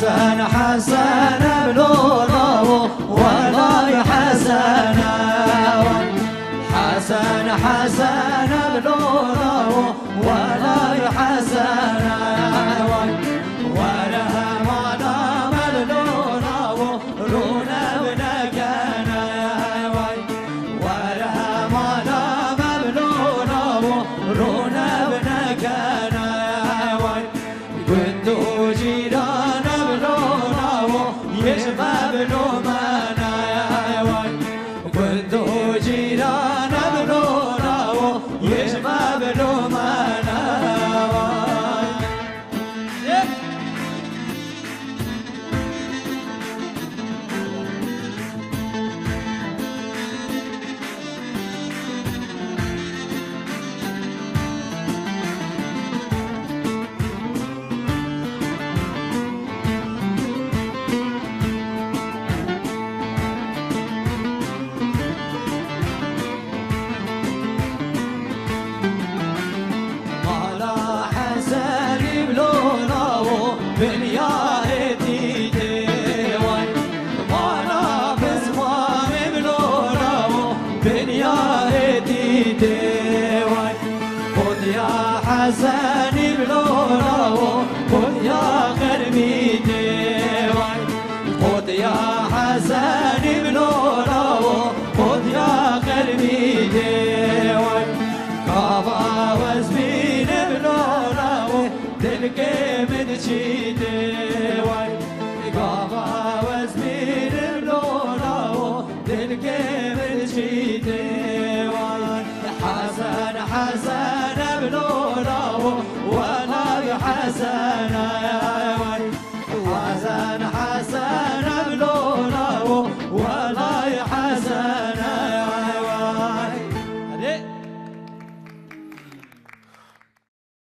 حسن حسن بلونه ولا حسن حسن حسن بلونه ولا حسن ولا مانا ملونه رونا بنكنا ولا مانا ملونه رونا بنكنا كنت جيران بلونه يشبه بلومنا كنت جيران بلونه يشبه بلومنا بنياهتي ديوان وانا بزوام بلونه بنياهتي ديوان خذ يا حسن بلونه خذ يا غربي ديوان خذ يا حسن بلونه خذ يا غربي ديوان كافا وزبين بلونه تلقي من شي